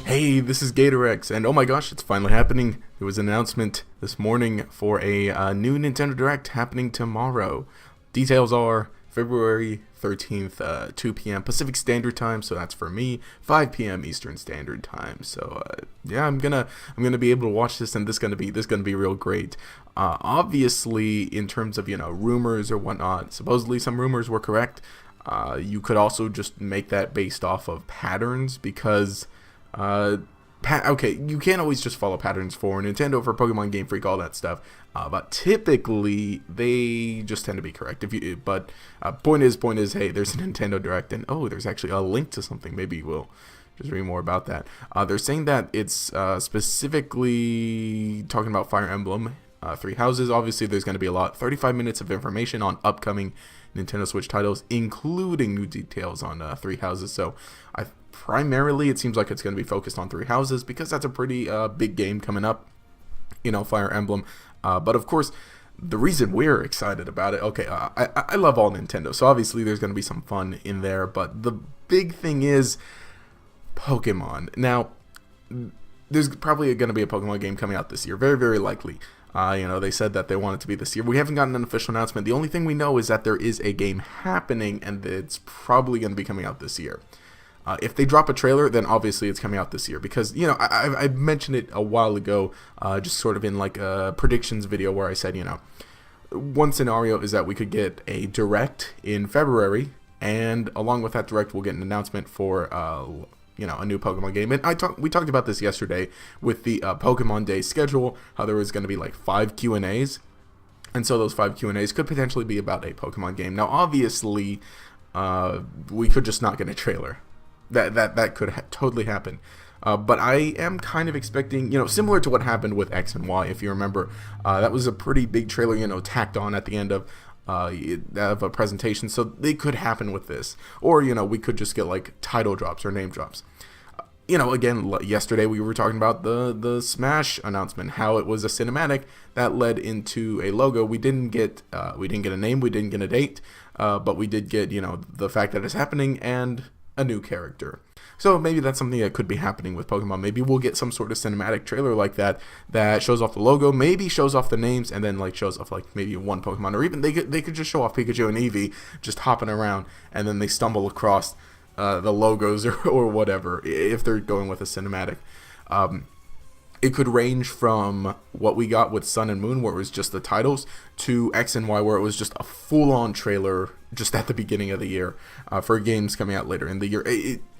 Hey, this is GatorX, and oh my gosh, it's finally happening. There was an announcement this morning for a new Nintendo Direct happening tomorrow. Details are February 13th, 2 p.m. Pacific Standard Time, so that's for me, 5 p.m. Eastern Standard Time. So yeah, I'm gonna be able to watch this, and this gonna be real great. Obviously, in terms of rumors or whatnot, supposedly some rumors were correct. You could also just make that based off of patterns because. Okay, you can't always just follow patterns for Nintendo, for Pokemon Game Freak, all that stuff. But typically they just tend to be correct. Point is, hey, there's a Nintendo Direct, and there's actually a link to something. Maybe we'll just read more about that. They're saying that it's specifically talking about Fire Emblem Three Houses. Obviously, there's going to be a lot. 35 minutes of information on upcoming Nintendo Switch titles, including new details on Three Houses. So, primarily, it seems like it's going to be focused on Three Houses because that's a pretty big game coming up. Fire Emblem. But of course, the reason we're excited about it. I love all Nintendo, so obviously there's going to be some fun in there. But the big thing is Pokemon. Now, there's probably going to be a Pokemon game coming out this year. Very, very likely. They said that they want it to be this year. We haven't gotten an official announcement. The only thing we know is that there is a game happening, and it's probably going to be coming out this year. If they drop a trailer, then obviously it's coming out this year because, I mentioned it a while ago, just sort of in like a predictions video where I said, one scenario is that we could get a Direct in February, and along with that Direct, we'll get an announcement for, a new Pokemon game. And we talked about this yesterday with the Pokemon Day schedule, how there was going to be like 5 Q&As. And so those 5 Q&As could potentially be about a Pokemon game. Now, obviously, we could just not get a trailer. That could totally happen. But I am kind of expecting, similar to what happened with X and Y, if you remember. That was a pretty big trailer, tacked on at the end of a presentation. So they could happen with this. Or, we could just get like title drops or name drops. Again, yesterday we were talking about the Smash announcement, how it was a cinematic that led into a logo. We didn't get a name, we didn't get a date, but we did get, the fact that it's happening and a new character. So maybe that's something that could be happening with Pokemon. Maybe we'll get some sort of cinematic trailer like that shows off the logo, maybe shows off the names, and then like shows off like maybe one Pokemon, or even they could just show off Pikachu and Eevee just hopping around, and then they stumble across the logos or whatever if they're going with a cinematic. It could range from what we got with Sun and Moon, where it was just the titles, to X and Y, where it was just a full-on trailer just at the beginning of the year for games coming out later in the year.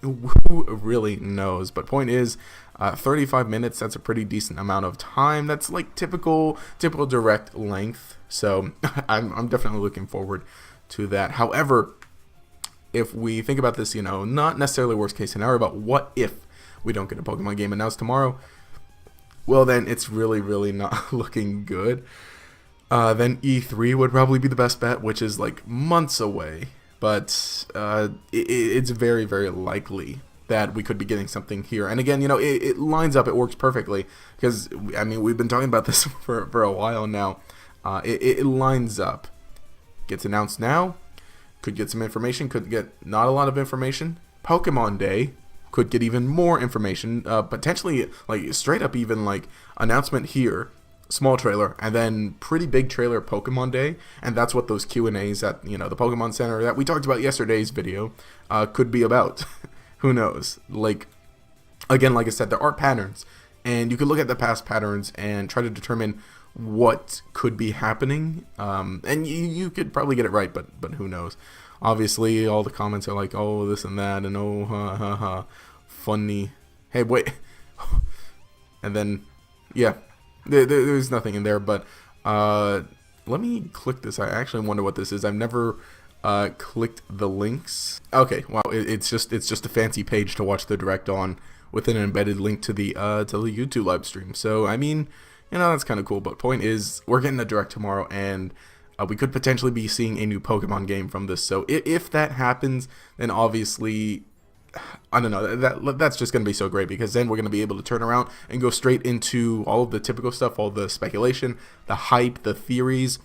Who really knows? But point is, 35 minutes, that's a pretty decent amount of time. That's like typical Direct length. So I'm definitely looking forward to that. However, if we think about this, not necessarily worst case scenario, but what if we don't get a Pokemon game announced tomorrow? Well, then it's really, really not looking good. Then E3 would probably be the best bet, which is like months away. But it's very, very likely that we could be getting something here. And again, it lines up. It works perfectly because, we've been talking about this for a while now. It lines up. Gets announced now. Could get some information. Could get not a lot of information. Pokemon Day. Could get even more information, potentially like straight up even like announcement here, small trailer, and then pretty big trailer Pokemon Day, and that's what those Q&As at the Pokemon Center that we talked about yesterday's video could be about. Who knows? Like again, like I said, there are patterns, and you could look at the past patterns and try to determine what could be happening, and you could probably get it right, but who knows? Obviously, all the comments are like, oh, this and that, and oh, ha, ha, ha, funny. Hey, wait. And then, yeah, there's nothing in there, but let me click this. I actually wonder what this is. I've never clicked the links. Okay, wow, it's just a fancy page to watch the Direct on with an embedded link to the YouTube live stream. So, that's kind of cool, but point is, we're getting a Direct tomorrow, and we could potentially be seeing a new Pokemon game from this. So if that happens, then obviously, I don't know, that's just going to be so great because then we're going to be able to turn around and go straight into all of the typical stuff, all the speculation, the hype, the theories,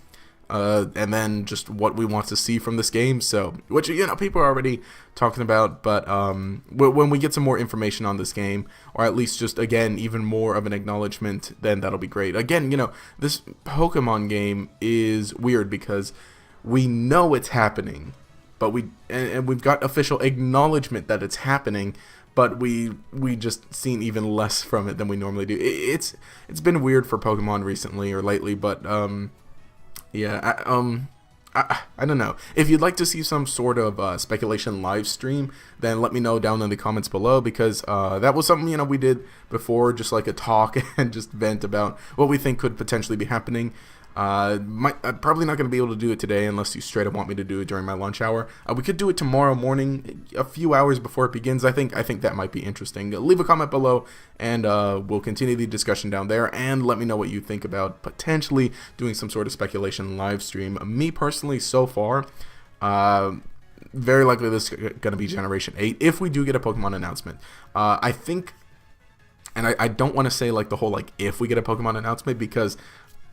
and then just what we want to see from this game. So, which, you know, people are already talking about, but when we get some more information on this game, or at least just, again, even more of an acknowledgement, then that'll be great. Again, you know, this Pokemon game is weird because we know it's happening, but we've got official acknowledgement that it's happening, but we just seen even less from it than we normally do. It's been weird for Pokemon recently or lately, but yeah, I don't know. If you'd like to see some sort of speculation live stream, then let me know down in the comments below, because that was something, you know, we did before, just like a talk and just vent about what we think could potentially be happening. I'm probably not going to be able to do it today unless you straight up want me to do it during my lunch hour. We could do it tomorrow morning, a few hours before it begins. I think that might be interesting. Leave a comment below, and we'll continue the discussion down there, and let me know what you think about potentially doing some sort of speculation live stream. Me personally, so far, very likely this is going to be Generation 8 if we do get a Pokemon announcement. I think, and I don't want to say like the whole like if we get a Pokemon announcement, because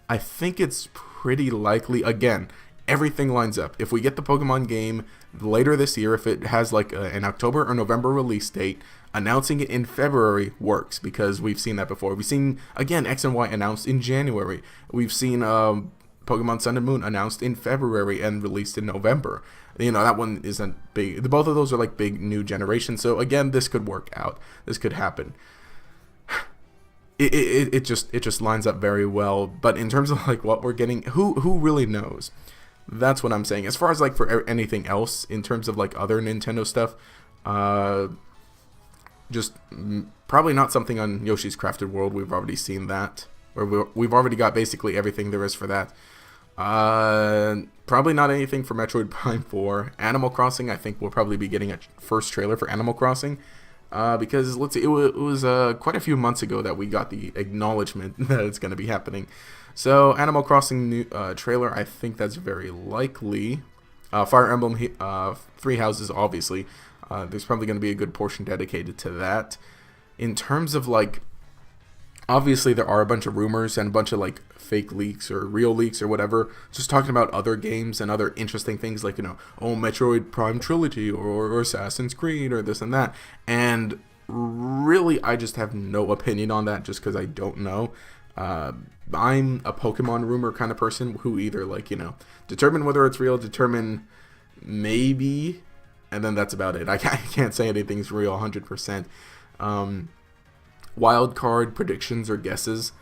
I think it's pretty likely, again, everything lines up. If we get the Pokemon game later this year, if it has like an October or November release date, announcing it in February works, because we've seen that before. We've seen, again, X and Y announced in January. We've seen Pokemon Sun and Moon announced in February and released in November. You know, that one isn't big. Both of those are like big new generations. So again, this could work out. This could happen. It just lines up very well. But in terms of like what we're getting, who really knows? That's what I'm saying. As far as like for anything else in terms of like other Nintendo stuff, just probably not something on Yoshi's Crafted World. We've already seen that, or we've already got basically everything there is for that. Probably not anything for Metroid Prime 4. Animal Crossing, I think we'll probably be getting a first trailer for Animal Crossing. Because let's see, it was quite a few months ago that we got the acknowledgement that it's going to be happening. So Animal Crossing new, trailer, I think that's very likely. Fire Emblem Three Houses, obviously. There's probably going to be a good portion dedicated to that. In terms of like, obviously there are a bunch of rumors and a bunch of like fake leaks or real leaks or whatever, just talking about other games and other interesting things like, you know, oh, Metroid Prime Trilogy or Assassin's Creed or this and that. And really, I just have no opinion on that just because I don't know. I'm a Pokemon rumor kind of person who either like, you know, determine whether it's real, determine maybe, and then that's about it. I can't say anything's real 100%. Wild card predictions or guesses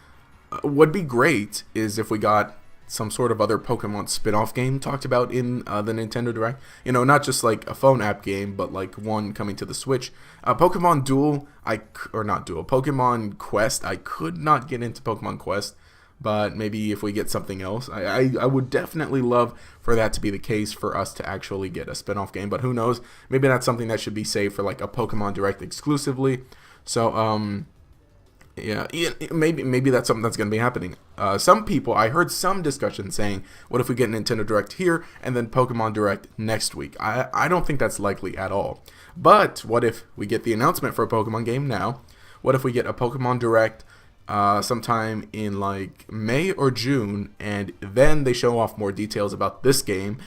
would be great is if we got some sort of other Pokemon spin-off game talked about in the Nintendo Direct. You know, not just like a phone app game, but like one coming to the Switch. Pokemon Duel, Pokemon Quest. I could not get into Pokemon Quest, but maybe if we get something else, I would definitely love for that to be the case, for us to actually get a spin-off game. But who knows? Maybe that's something that should be saved for like a Pokemon Direct exclusively. So, yeah, maybe that's something that's going to be happening. Some people, I heard some discussion saying, what if we get Nintendo Direct here and then Pokemon Direct next week? I don't think that's likely at all. But what if we get the announcement for a Pokemon game now? What if we get a Pokemon Direct sometime in like May or June, and then they show off more details about this game?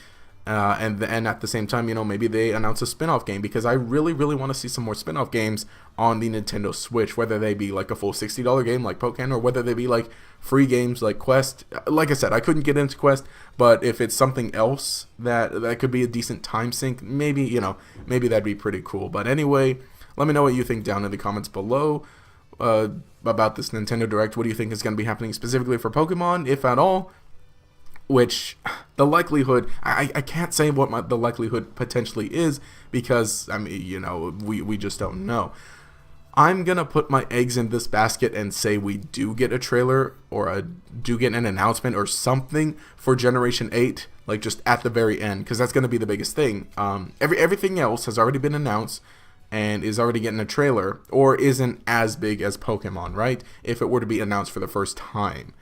And at the same time, you know, maybe they announce a spin-off game, because I really want to see some more spin-off games on the Nintendo Switch, whether they be like a full $60 game like Pokken, or whether they be like free games like Quest. Like I said, I couldn't get into Quest, but if it's something else that could be a decent time sink, maybe, you know, maybe that'd be pretty cool. But anyway, let me know what you think down in the comments below about this Nintendo Direct. What do you think is going to be happening specifically for Pokemon, if at all? Which, the likelihood, I can't say what the likelihood potentially is, because, I mean, you know, we just don't know. I'm going to put my eggs in this basket and say we do get a trailer, or do get an announcement or something for Generation 8, like just at the very end, because that's going to be the biggest thing. Everything else has already been announced and is already getting a trailer, or isn't as big as Pokemon, right? If it were to be announced for the first time.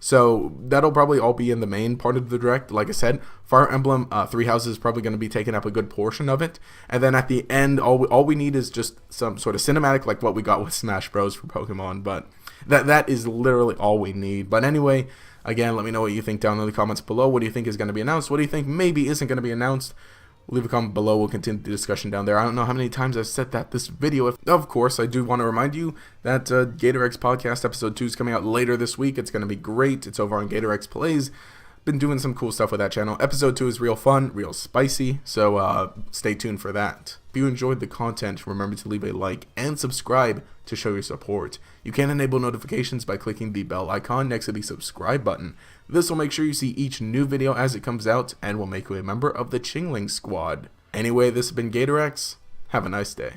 So that'll probably all be in the main part of the direct. Like I said, Fire Emblem Three Houses is probably going to be taking up a good portion of it. And then at the end, all we need is just some sort of cinematic like what we got with Smash Bros. For Pokemon. But that is literally all we need. But anyway, again, let me know what you think down in the comments below. What do you think is going to be announced? What do you think maybe isn't going to be announced? Leave a comment below. We'll continue the discussion down there. I don't know how many times I've said that this video. Of course, I do want to remind you that GatorX Podcast Episode 2 is coming out later this week. It's going to be great. It's over on GatorX Plays. Been doing some cool stuff with that channel. Episode 2 is real fun, real spicy, so stay tuned for that. If you enjoyed the content, remember to leave a like and subscribe to show your support. You can enable notifications by clicking the bell icon next to the subscribe button. This will make sure you see each new video as it comes out and will make you a member of the Chingling Squad. Anyway, this has been GatorX. Have a nice day.